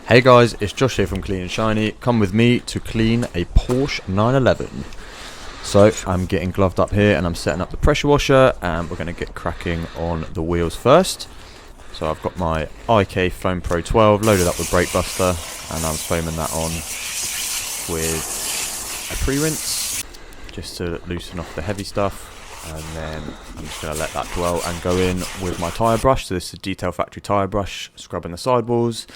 Hey guys, it's Josh here from Clean and Shiny. Come with me to clean a Porsche 911. So I'm getting gloved up here and I'm setting up the pressure washer, and we're going to get cracking on the wheels first. So I've got my IK Foam Pro 12 loaded up with brake buster, and I'm foaming that on with a pre-rinse just to loosen off the heavy stuff. And then I'm just going to let that dwell and go in with my tyre brush. So this is a Detail Factory tyre brush, scrubbing the sidewalls.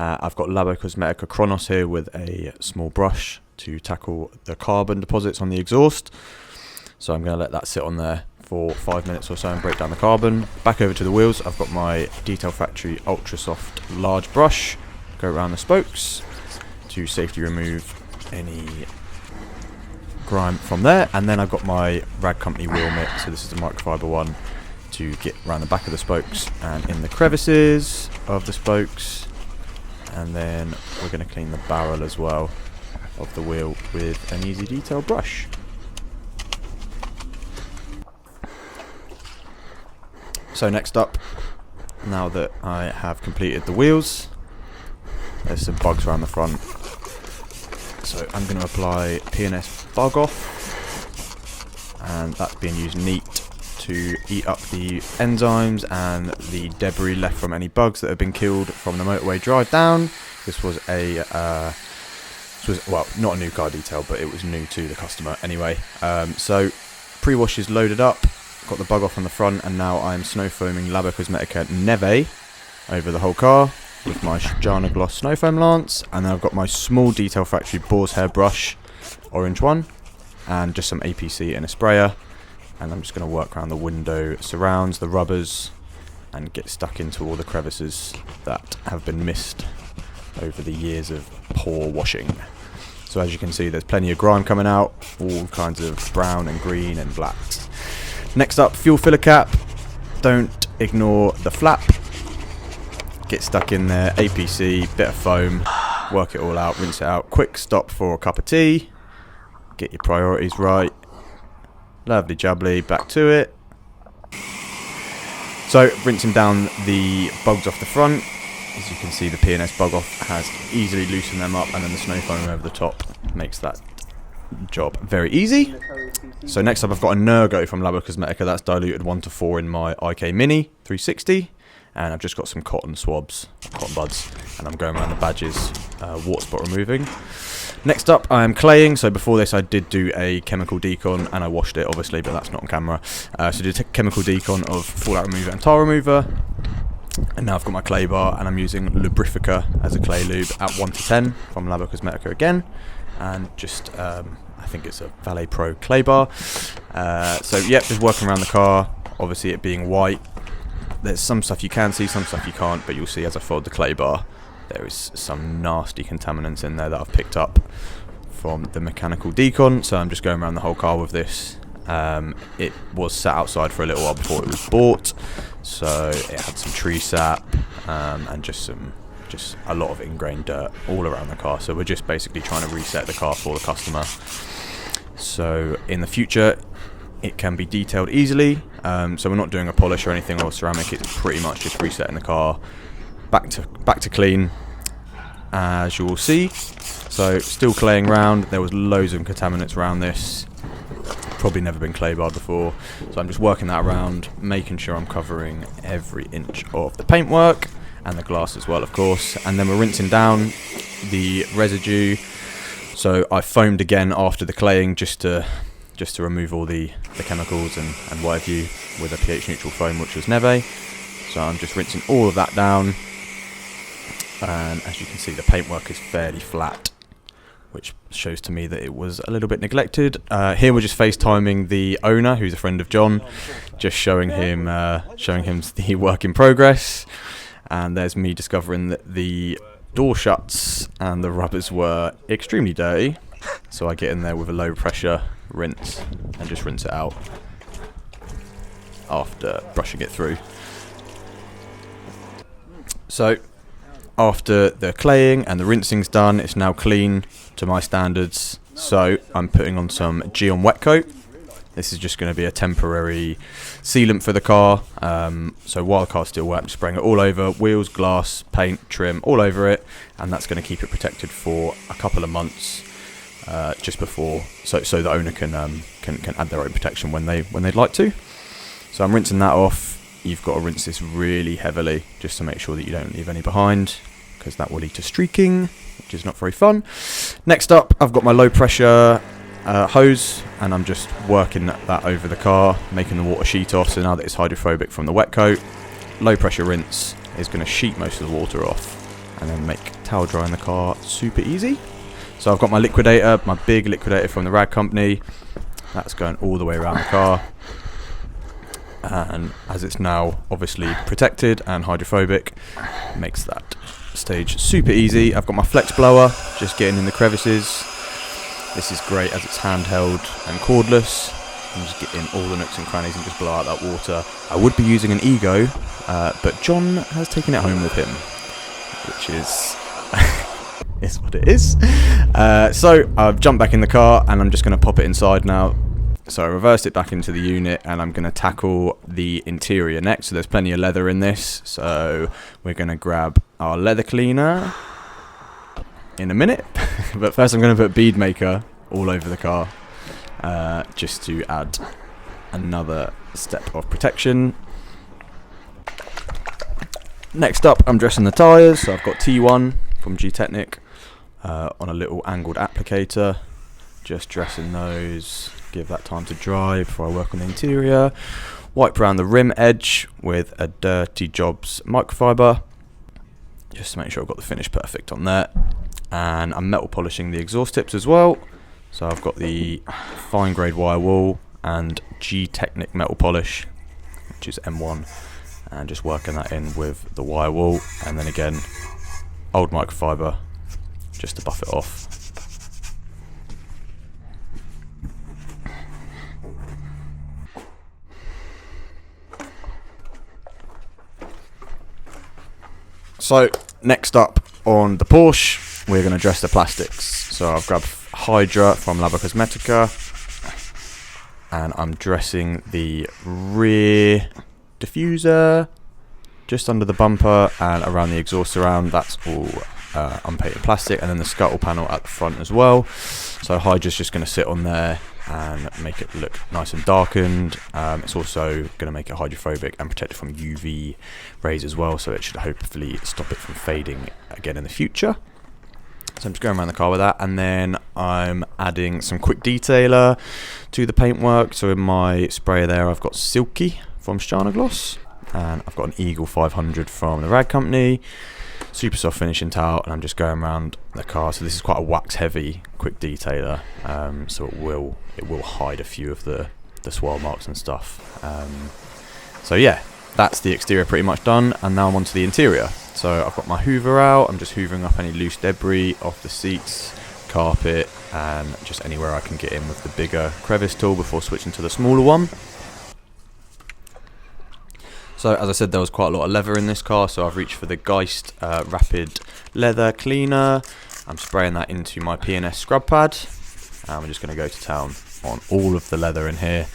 I've got Labo Cosmetica Chronos here with a small brush to tackle the carbon deposits on the exhaust. So I'm going to let that sit on there for 5 minutes or so and break down the carbon. Back over to the wheels, I've got my Detail Factory Ultra Soft large brush. Go around the spokes to safely remove any grime from there. And then I've got my Rag Company wheel mitt, so this is the microfiber one, to get around the back of the spokes and in the crevices of the spokes. And then we're going to clean the barrel as well of the wheel with an easy detail brush. So next up, now that I have completed the wheels, there's some bugs around the front. So I'm going to apply P&S Bug Off, and that's being used neat to eat up the enzymes and the debris left from any bugs that have been killed from the motorway drive down. This was well, not a new car detail, but it was new to the customer anyway. So pre-wash is loaded up, got the bug off on the front, and now I'm snow foaming Labo Cosmetica Neve over the whole car with my Jana Gloss snow foam lance, and then I've got my small Detail Factory boar's hair brush, orange one, and just some APC and a sprayer. And I'm just going to work around the window surrounds, the rubbers, and get stuck into all the crevices that have been missed over the years of poor washing. So as you can see, there's plenty of grime coming out, all kinds of brown and green and black. Next up, fuel filler cap. Don't ignore the flap. Get stuck in there, APC, bit of foam, work it all out, rinse it out. Quick stop for a cup of tea. Get your priorities right. Lovely jubbly, back to it. So rinsing down the bugs off the front. As you can see, the P&S Bug Off has easily loosened them up, and then the snow foam over the top makes that job very easy. So next up, I've got a Nergo from Labo Cosmetica. That's diluted 1:4 in my IK Mini 360. And I've just got some cotton swabs, cotton buds, and I'm going around the badges, water spot removing. Next up, I am claying. So before this, I did do a chemical decon, and I washed it, obviously, but that's not on camera. So did a chemical decon of fallout remover and tar remover. And now I've got my clay bar, and I'm using Lubrifica as a clay lube at 1:10 from Labo Cosmetica again. And just, I think it's a Valet Pro clay bar. So, yep, just working around the car. Obviously, it being white. There's some stuff you can see, some stuff you can't, but you'll see as I fold the clay bar, there is some nasty contaminants in there that I've picked up from the mechanical decon. So I'm just going around the whole car with this. It was sat outside for a little while before it was bought, so it had some tree sap and just a lot of ingrained dirt all around the car. So we're just basically trying to reset the car for the customer. So in the future, it can be detailed easily. So we're not doing a polish or anything or ceramic. It's pretty much just resetting the car back to clean, as you will see. So still claying around. There was loads of contaminants around this. Probably never been clay barred before. So I'm just working that around, making sure I'm covering every inch of the paintwork and the glass as well, of course. And then we're rinsing down the residue. So I foamed again after the claying just to remove all the chemicals and what have you with a pH neutral foam, which was Neve. So I'm just rinsing all of that down, and as you can see, the paintwork is fairly flat, which shows to me that it was a little bit neglected. Here we're just FaceTiming the owner, who's a friend of John, just showing him the work in progress. And there's me discovering that the door shuts and the rubbers were extremely dirty. So I get in there with a low pressure rinse and just rinse it out after brushing it through. So after the claying and the rinsing's done, it's now clean to my standards. So I'm putting on some Gyeon WetCoat. This is just going to be a temporary sealant for the car. So while the car's still wet, I'm spraying it all over, wheels, glass, paint, trim, all over it, and that's going to keep it protected for a couple of months, just before, so the owner can add their own protection when they'd like to. So I'm rinsing that off. You've got to rinse this really heavily just to make sure that you don't leave any behind, because that will lead to streaking, which is not very fun. Next up, I've got my low pressure hose, and I'm just working that over the car, making the water sheet off. So now that it's hydrophobic from the wet coat, low pressure rinse is going to sheet most of the water off and then make towel drying the car super easy. So I've got my liquidator, my big liquidator from the rag company. That's going all the way around the car, and as it's now obviously protected and hydrophobic, it makes that stage super easy. I've got my flex blower, just getting in the crevices. This is great as it's handheld and cordless. And just get in all the nooks and crannies and just blow out that water. I would be using an Ego, but John has taken it home with him, which is is what it is. So I've jumped back in the car and I'm just going to pop it inside now. So I reversed it back into the unit and I'm going to tackle the interior next. So there's plenty of leather in this. So we're going to grab our leather cleaner in a minute. But first I'm going to put Bead Maker all over the car, just to add another step of protection. Next up, I'm dressing the tyres. So I've got T1 from Gtechniq on a little angled applicator. Just dressing those, give that time to dry before I work on the interior. Wipe around the rim edge with a Dirty Jobs microfiber, just to make sure I've got the finish perfect on there. And I'm metal polishing the exhaust tips as well. So I've got the fine grade wire wool and Gtechniq metal polish, which is M1, and just working that in with the wire wool, and then again old microfiber just to buff it off. So next up on the Porsche, we're going to dress the plastics. So I've grabbed Hydra from Labo and I'm dressing the rear diffuser just under the bumper and around the exhaust surround. That's all unpainted plastic, and then the scuttle panel at the front as well. So Hydra's just going to sit on there and make it look nice and darkened. It's also going to make it hydrophobic and protect it from UV rays as well, so it should hopefully stop it from fading again in the future. So I'm just going around the car with that, and then I'm adding some quick detailer to the paintwork. So in my sprayer there, I've got Silke from Gloss, and I've got an Eagle 500 from the rag company. Super soft finishing towel, and I'm just going around the car. So this is quite a wax heavy quick detailer, so it will hide a few of the swirl marks and stuff. So yeah, that's the exterior pretty much done, and now I'm onto the interior. So I've got my hoover out. I'm just hoovering up any loose debris off the seats, carpet, and just anywhere I can get in with the bigger crevice tool before switching to the smaller one. So as I said, there was quite a lot of leather in this car, so I've reached for the Geist Rapid Leather Cleaner. I'm spraying that into my P&S scrub pad, and we're just going to go to town on all of the leather in here.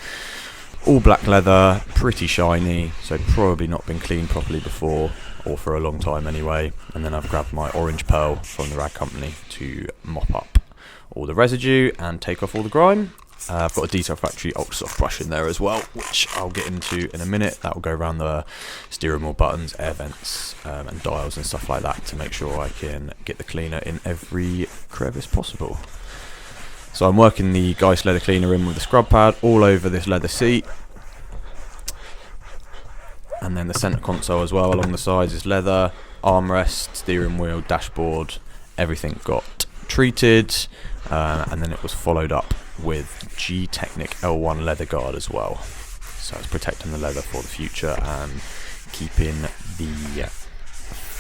All black leather, pretty shiny, so probably not been cleaned properly before, or for a long time anyway. And then I've grabbed my orange pearl from the rag company to mop up all the residue and take off all the grime. I've got a Detail Factory Ultra Soft brush in there as well, which I'll get into in a minute. That will go around the steering wheel buttons, air vents, and dials and stuff like that to make sure I can get the cleaner in every crevice possible. So I'm working the Geist leather cleaner in with the scrub pad all over this leather seat. And then the centre console as well along the sides is leather, armrest, steering wheel, dashboard, everything got treated, and then it was followed up with Gtechniq L1 leather guard as well. So it's protecting the leather for the future and keeping the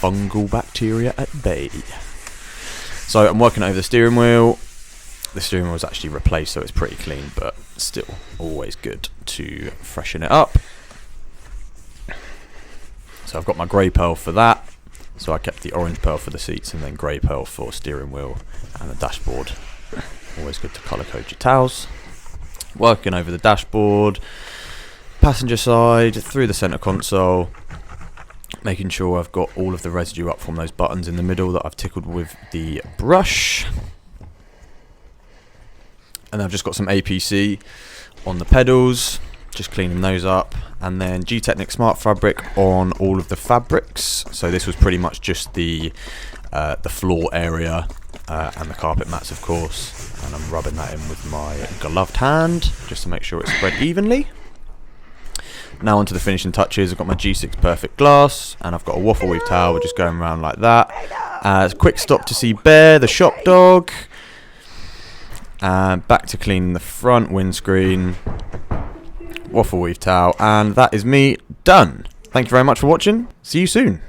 fungal bacteria at bay. So I'm working over the steering wheel. The steering wheel was actually replaced, so it's pretty clean, but still always good to freshen it up. So I've got my grey pearl for that. So I kept the orange pearl for the seats and then grey pearl for steering wheel and the dashboard. Always good to colour code your towels. working over the dashboard, passenger side, through the centre console, making sure I've got all of the residue up from those buttons in the middle that I've tickled with the brush. And I've just got some APC on the pedals, just cleaning those up, and then Gtechniq Smart Fabric on all of the fabrics. So this was pretty much just the floor area and the carpet mats, of course, and I'm rubbing that in with my gloved hand just to make sure it's spread evenly. Now onto the finishing touches. I've got my G6 Perfect Glass, and I've got a waffle weave towel. We're just going around like that. Quick stop to see Bear, the shop dog. And back to cleaning the front windscreen. Waffle weave towel, and that is me done. Thank you very much for watching. See you soon.